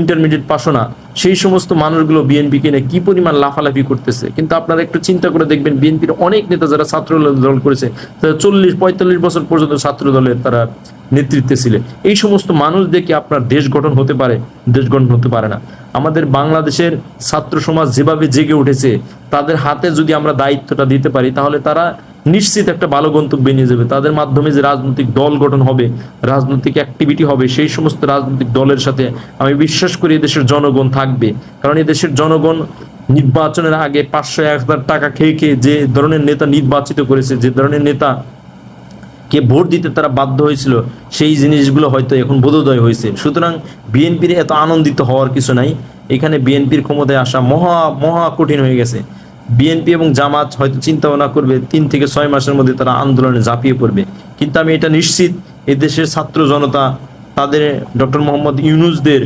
Intermediate পাশও না, সেই সমস্ত মানুষগুলো বিএনপিকে নিয়ে কি পরিমাণ লাফালাফি করতেছে। কিন্তু আপনারা একটু চিন্তা করে দেখবেন, বিএনপির অনেক নেতা যারা ছাত্র দল করেছে তারা 40-45 বছর পর্যন্ত ছাত্র দলের তারা নেতৃত্বে ছিলেন। এই সমস্ত মানুষ দেখে আপনার দেশ গঠন হতে পারে? দেশ গঠন হতে পারে না। আমাদের বাংলাদেশের ছাত্র সমাজ যেভাবে জেগে উঠেছে, তাদের হাতে যদি আমরা দায়িত্বটা দিতে পারি, তাহলে তারা নিশ্চিত একটা ভালো গন্তব্যে নিয়ে যাবে। তাদের মাধ্যমে যে রাজনৈতিক দল গঠন হবে, রাজনৈতিক অ্যাক্টিভিটি হবে, সেই সমস্ত রাজনৈতিক দলের সাথে আমি বিশ্বাস করি দেশের জনগণ থাকবে। কারণ এই দেশের জনগণ নির্বাচনের আগে 500-1000 টাকা খেয়ে খেয়ে যে ধরনের নেতা নির্বাচিত করেছে, যে ধরনের নেতা কে ভোট দিতে তারা বাধ্য হয়েছিল, সেই জিনিসগুলো হয়তো এখন বোধোদয় হয়েছে। সুতরাং বিএনপির এত আনন্দিত হওয়ার কিছু নাই। এখানে বিএনপির ক্ষমতায় আসা মহা মহা কঠিন হয়ে গেছে। বিএনপি এবং জামাত হয়তো চিন্তা ভাবনা করবে 3 থেকে 6 মাসের মধ্যে তারা আন্দোলনে ঝাঁপিয়ে পড়বে। কিন্তু আমি এটা নিশ্চিত, এই দেশের ছাত্র জনতা তাদের ডক্টর মোহাম্মদ ইউনূসদের